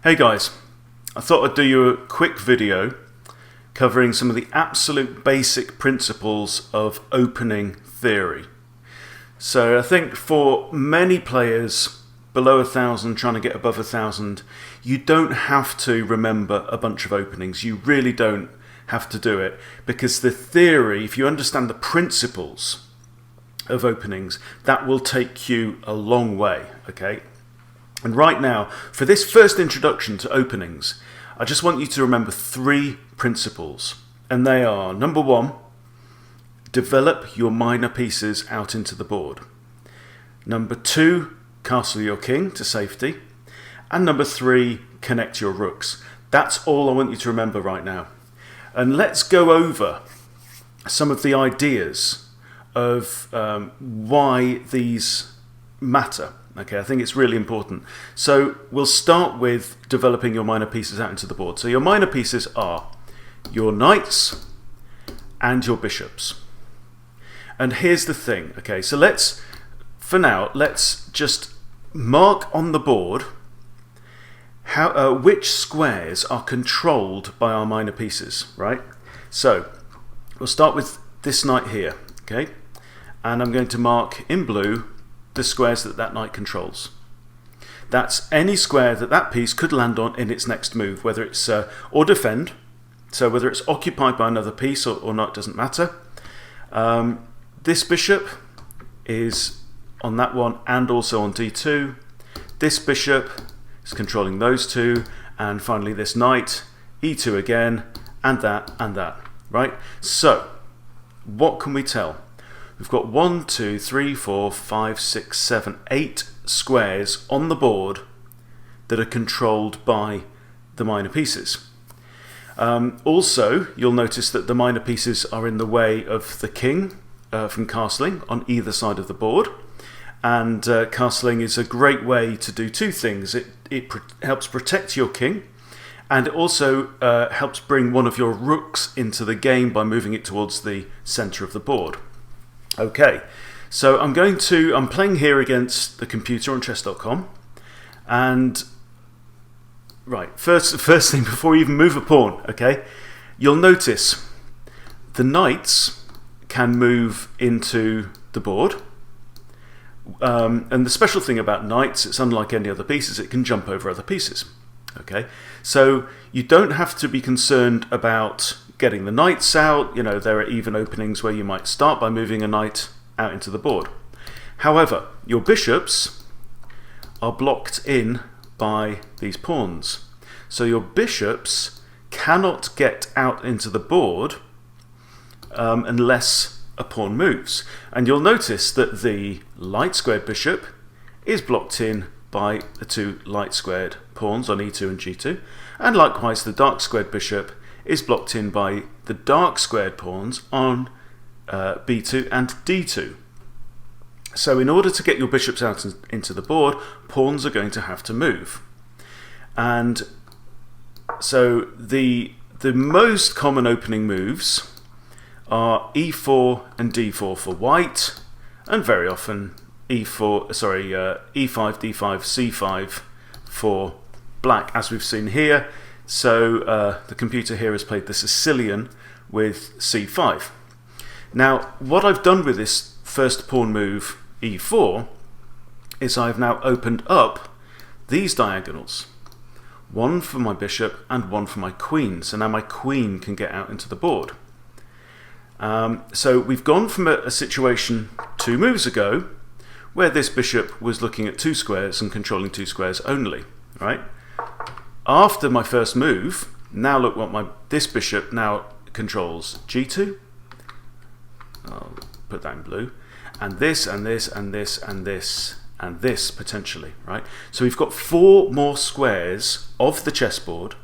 Hey guys, I thought I'd do you a quick video covering some of the absolute basic principles of opening theory. So I think for many players below 1,000 trying to get above 1,000, you don't have to remember a bunch of openings. You really don't have to do it, because the theory, if you understand the principles of openings, that will take you a long way, okay? And right now, for this first introduction to openings, I just want you to remember three principles. And they are, number one, develop your minor pieces out into the board. Number two, castle your king to safety. And number three, connect your rooks. That's all I want you to remember right now. And let's go over some of the ideas of why these matter. Okay, I think it's really important. So we'll start with developing your minor pieces out into the board. So your minor pieces are your knights and your bishops. And here's the thing, okay, so for now, let's just mark on the board which squares are controlled by our minor pieces, right? So we'll start with this knight here, okay? And I'm going to mark in blue the squares that knight controls. That's any square that piece could land on in its next move, whether it's or defend. So whether it's occupied by another piece or not doesn't matter. This bishop is on that one and also on d2. This bishop is controlling those two, and finally this knight, e2 again, and that, right? So what can we tell? We've got 1, 2, 3, 4, 5, 6, 7, 8 squares on the board that are controlled by the minor pieces. Also, you'll notice that the minor pieces are in the way of the king from castling on either side of the board. And castling is a great way to do two things. It helps protect your king, and it also helps bring one of your rooks into the game by moving it towards the center of the board. Okay, so I'm playing here against the computer on chess.com, and right, first thing before we even move a pawn, okay, you'll notice the knights can move into the board, and the special thing about knights, it's unlike any other pieces, it can jump over other pieces. Okay, so you don't have to be concerned about getting the knights out. You know, there are even openings where you might start by moving a knight out into the board. However, your bishops are blocked in by these pawns. So your bishops cannot get out into the board unless a pawn moves. And you'll notice that the light squared bishop is blocked in by the two light squared pawns on e2 and g2, and likewise the dark squared bishop is blocked in by the dark squared pawns on b2 and d2. So in order to get your bishops out into the board, pawns are going to have to move. And so the most common opening moves are e4 and d4 for white, and very often e5, d5, c5 for black, as we've seen here. So the computer here has played the Sicilian with c5. Now, what I've done with this first pawn move, e4, is I've now opened up these diagonals. One for my bishop and one for my queen. So now my queen can get out into the board. So we've gone from a situation 2 moves ago where this bishop was looking at 2 squares and controlling 2 squares only, right? After my first move, now look what this bishop now controls g2. I'll put that in blue, and this and this and this and this and this potentially, right? So we've got 4 more squares of the chessboard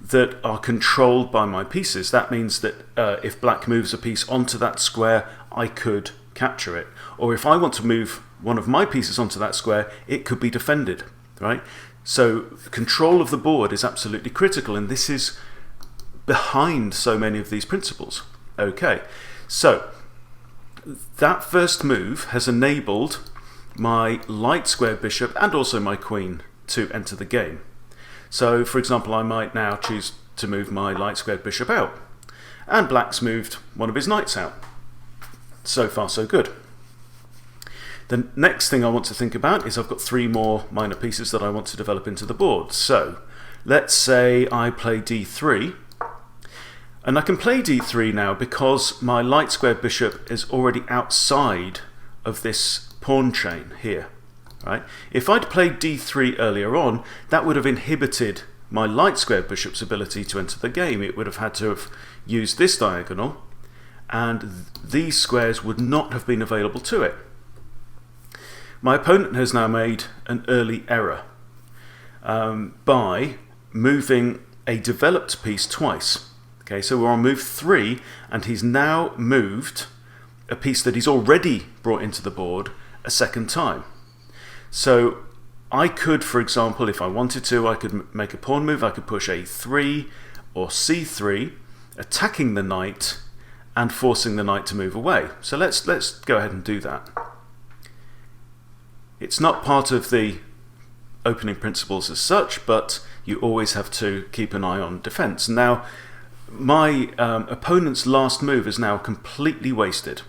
that are controlled by my pieces. That means that if black moves a piece onto that square, I could capture it. Or if I want to move one of my pieces onto that square, it could be defended, right? So control of the board is absolutely critical, and this is behind so many of these principles. Okay, so that first move has enabled my light square bishop and also my queen to enter the game. So, for example, I might now choose to move my light squared bishop out. And black's moved one of his knights out. So far, so good. The next thing I want to think about is I've got 3 more minor pieces that I want to develop into the board. So, let's say I play d3. And I can play d3 now because my light squared bishop is already outside of this pawn chain here. Right? If I'd played d3 earlier on, that would have inhibited my light squared bishop's ability to enter the game. It would have had to have used this diagonal, and these squares would not have been available to it. My opponent has now made an early error by moving a developed piece twice. Okay, so we're on move 3, and he's now moved a piece that he's already brought into the board a second time. So I could, for example, if I wanted to, I could make a pawn move. I could push a3 or c3, attacking the knight and forcing the knight to move away. So let's go ahead and do that. It's not part of the opening principles as such, but you always have to keep an eye on defense. Now, my opponent's last move is now completely wasted.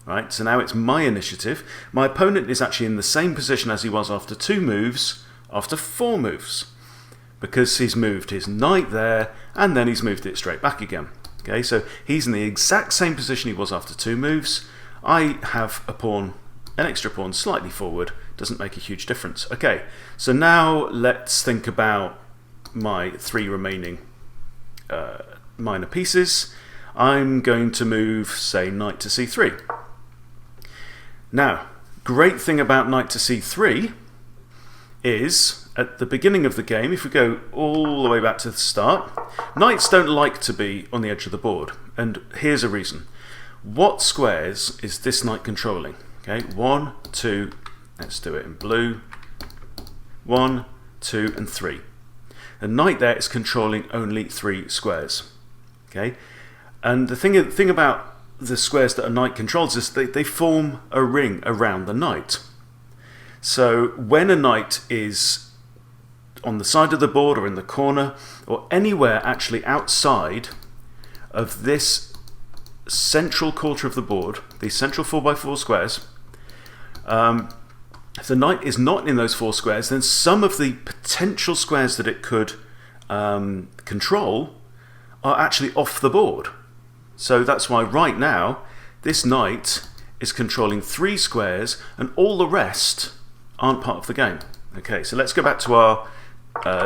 Right, so now it's my initiative. My opponent is actually in the same position as he was after 2 moves, after 4 moves, because he's moved his knight there, and then he's moved it straight back again. Okay, so he's in the exact same position he was after 2 moves. I have a pawn, an extra pawn slightly forward, doesn't make a huge difference. Okay, so now let's think about my 3 remaining minor pieces. I'm going to move, say, knight to c3. Now, great thing about knight to c3 is, at the beginning of the game, if we go all the way back to the start, knights don't like to be on the edge of the board, and here's a reason. What squares is this knight controlling? Okay, 1, 2, let's do it in blue, 1, 2, and 3. The knight there is controlling only 3 squares. Okay, and the thing about the squares that a knight controls is they form a ring around the knight. So when a knight is on the side of the board or in the corner or anywhere actually outside of this central quarter of the board, these central 4x4 squares, if the knight is not in those 4 squares, then some of the potential squares that it could control are actually off the board. So that's why right now this knight is controlling 3 squares and all the rest aren't part of the game. Okay, so let's go back to our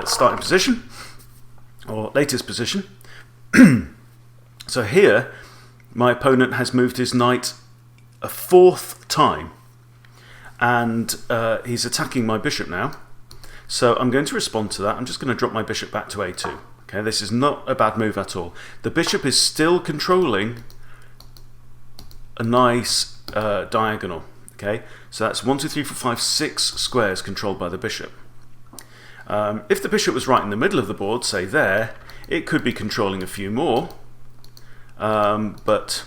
starting position, or latest position. So here my opponent has moved his knight a 4th time, and he's attacking my bishop now. So I'm going to respond to that. I'm just going to drop my bishop back to a2. Okay, this is not a bad move at all. The bishop is still controlling a nice diagonal. Okay, so that's 1, 2, 3, 4, 5, 6 squares controlled by the bishop. If the bishop was right in the middle of the board, say there, it could be controlling a few more. But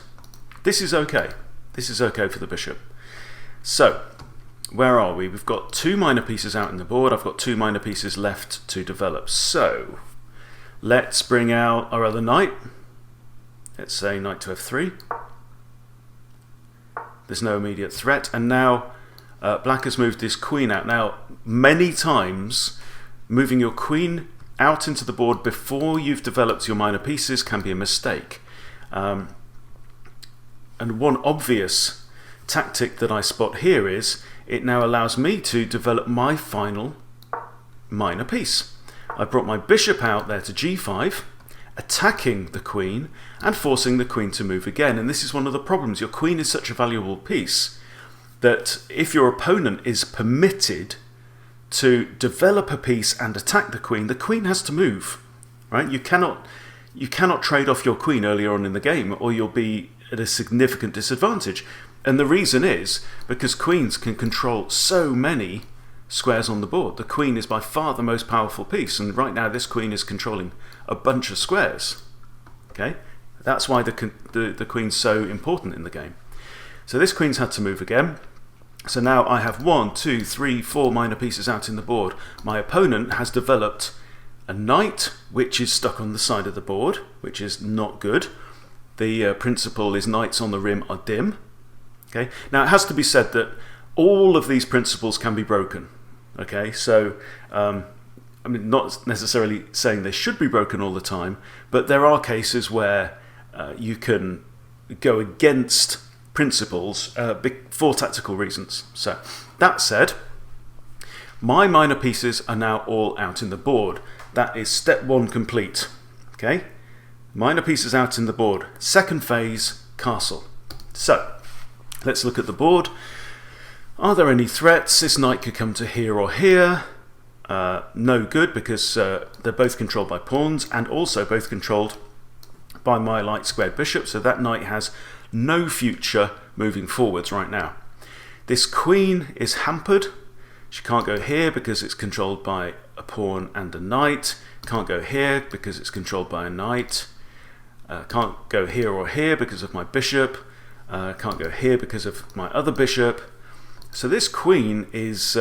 this is okay. This is okay for the bishop. So, where are we? We've got 2 minor pieces out in the board. I've got 2 minor pieces left to develop. So, let's bring out our other knight. Let's say knight to f3. There's no immediate threat. And now black has moved his queen out. Now, many times, moving your queen out into the board before you've developed your minor pieces can be a mistake. And one obvious tactic that I spot here is it now allows me to develop my final minor piece. I brought my bishop out there to g5, attacking the queen and forcing the queen to move again. And this is one of the problems. Your queen is such a valuable piece that if your opponent is permitted to develop a piece and attack the queen has to move. Right? You cannot trade off your queen earlier on in the game, or you'll be at a significant disadvantage. And the reason is because queens can control so many squares on the board. The queen is by far the most powerful piece, and right now this queen is controlling a bunch of squares. Okay, that's why the queen's so important in the game. So this queen's had to move again. So now I have 1, 2, 3, 4 minor pieces out in the board. My opponent has developed a knight, which is stuck on the side of the board, which is not good. The principle is knights on the rim are dim. Okay. Now it has to be said that all of these principles can be broken. Okay, so I mean, not necessarily saying they should be broken all the time, but there are cases where you can go against principles for tactical reasons. So that said, my minor pieces are now all out in the board. That is step 1 complete. Okay, minor pieces out in the board. Second phase, castle. So let's look at the board. Are there any threats? This knight could come to here or here. No good, because they're both controlled by pawns and also both controlled by my light squared bishop, so that knight has no future moving forwards right now. This queen is hampered. She can't go here because it's controlled by a pawn and a knight. Can't go here because it's controlled by a knight. Can't go here or here because of my bishop. Can't go here because of my other bishop. So this queen is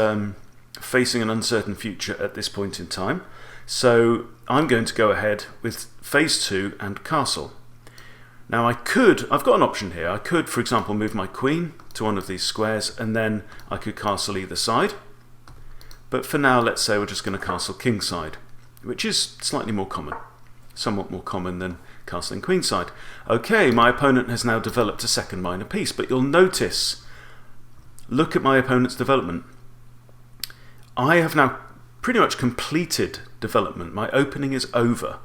facing an uncertain future at this point in time. So I'm going to go ahead with phase 2 and castle. Now I've got an option here. I could, for example, move my queen to one of these squares and then I could castle either side. But for now, let's say we're just going to castle kingside, which is slightly more common, somewhat more common than castling queenside. Okay, my opponent has now developed a second minor piece, but you'll notice, look at my opponent's development. I have now pretty much completed development. My opening is over.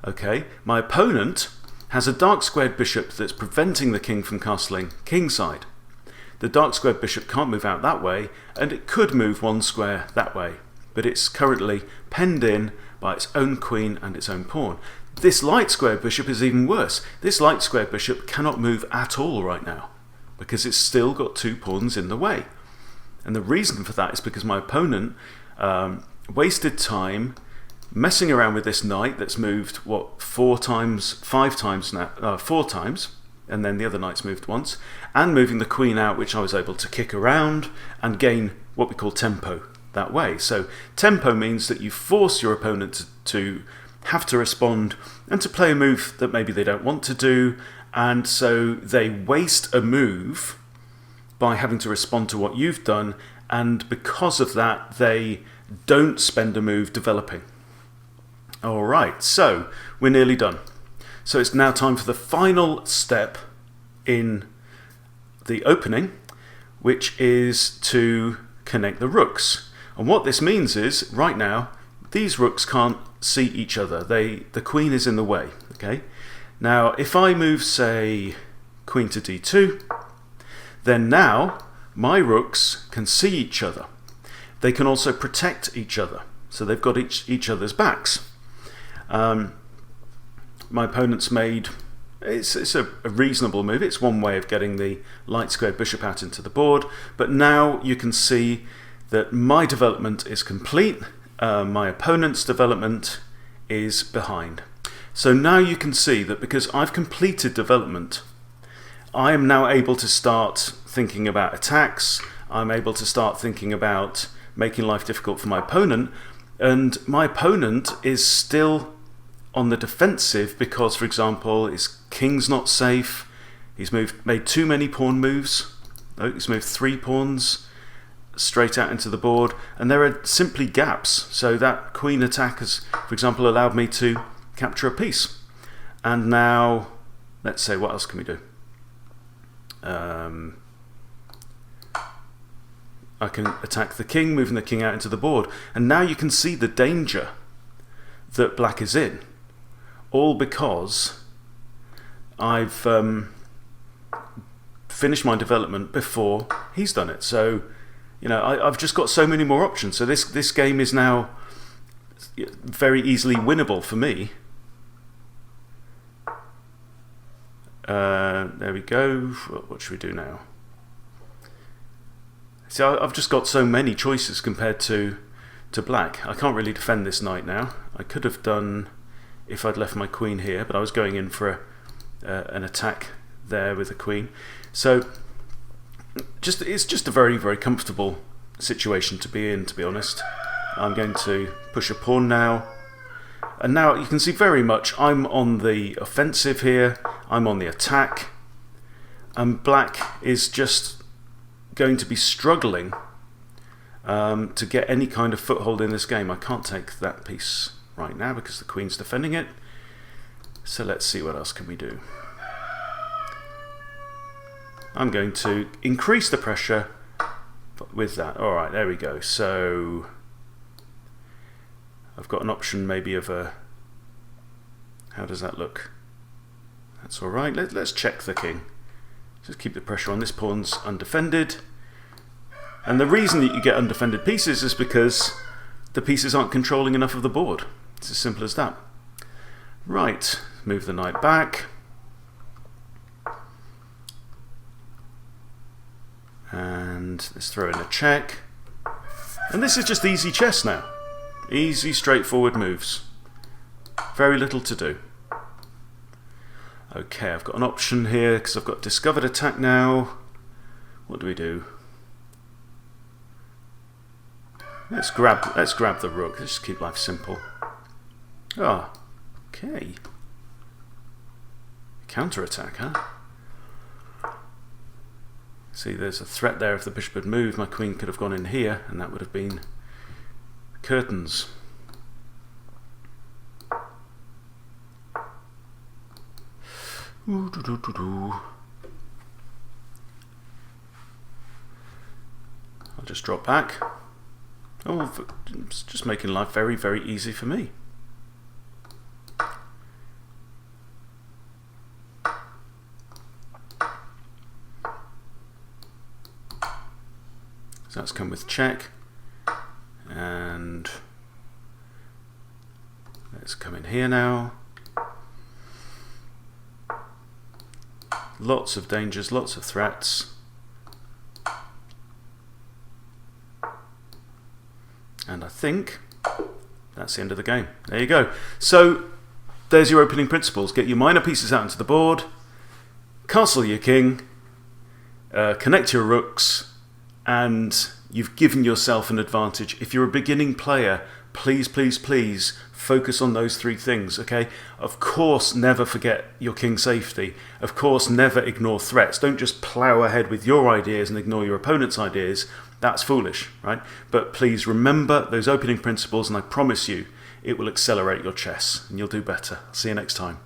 Okay, my opponent has a dark squared bishop that's preventing the king from castling kingside. The dark squared bishop can't move out that way, and it could move one square that way, but it's currently penned in by its own queen and its own pawn. This light squared bishop is even worse. This light squared bishop cannot move at all right now, because it's still got 2 pawns in the way. And the reason for that is because my opponent wasted time messing around with this knight that's moved, what, 4 times, 5 times now, 4 times, and then the other knight's moved once, and moving the queen out, which I was able to kick around and gain what we call tempo that way. So tempo means that you force your opponent to have to respond and to play a move that maybe they don't want to do, and so they waste a move by having to respond to what you've done, and because of that they don't spend a move developing. Alright, so we're nearly done. So it's now time for the final step in the opening, which is to connect the rooks. And what this means is, right now, these rooks can't see each other. The queen is in the way. Okay. Now, if I move, say, queen to d2, then now my rooks can see each other. They can also protect each other, so they've got each other's backs. My opponent's made, it's a reasonable move. It's one way of getting the light squared bishop out into the board, but now you can see that my development is complete. My opponent's development is behind. So now you can see that because I've completed development, I am now able to start thinking about attacks. I'm able to start thinking about making life difficult for my opponent, and my opponent is still on the defensive because, for example, his king's not safe. He's made too many pawn moves. He's moved 3 pawns straight out into the board, and there are simply gaps. So that queen attack has, for example, allowed me to capture a piece. And now, let's say, what else can we do? I can attack the king, moving the king out into the board. And now you can see the danger that black is in, all because I've finished my development before he's done it. So, you know, I've just got so many more options. So this game is now very easily winnable for me. There we go. What should we do now? See, I've just got so many choices compared to black. I can't really defend this knight now. I could have done if I'd left my queen here, but I was going in for an attack there with the queen. So it's just a very, very comfortable situation to be in, to be honest. I'm going to push a pawn now, And now you can see very much I'm on the offensive here, I'm on the attack, and black is just going to be struggling to get any kind of foothold in this game. I can't take that piece right now because the queen's defending it. So let's see what else can we do. I'm going to increase the pressure with that. Alright, there we go. So I've got an option maybe of a... How does that look? That's alright. Let's check the king. Just keep the pressure on. This pawn's undefended. And the reason that you get undefended pieces is because the pieces aren't controlling enough of the board. It's as simple as that. Right, move the knight back. And let's throw in a check. And this is just easy chess now. Easy, straightforward moves. Very little to do. Okay, I've got an option here because I've got discovered attack now. What do we do? Let's grab the rook. Let's just keep life simple. Ah, okay. Counter attack, huh? See, there's a threat there. If the bishop had moved, my queen could have gone in here, and that would have been curtains. I'll just drop back. Oh, it's just making life very, very easy for me. So that's come with check. And let's come in here now. Lots of dangers, lots of threats. And I think that's the end of the game. There you go. So there's your opening principles. Get your minor pieces out into the board, castle your king, connect your rooks, and you've given yourself an advantage. If you're a beginning player, please, please, please focus on those three things, okay? Of course, never forget your king's safety. Of course, never ignore threats. Don't just plow ahead with your ideas and ignore your opponent's ideas. That's foolish, right? But please remember those opening principles, and I promise you it will accelerate your chess and you'll do better. See you next time.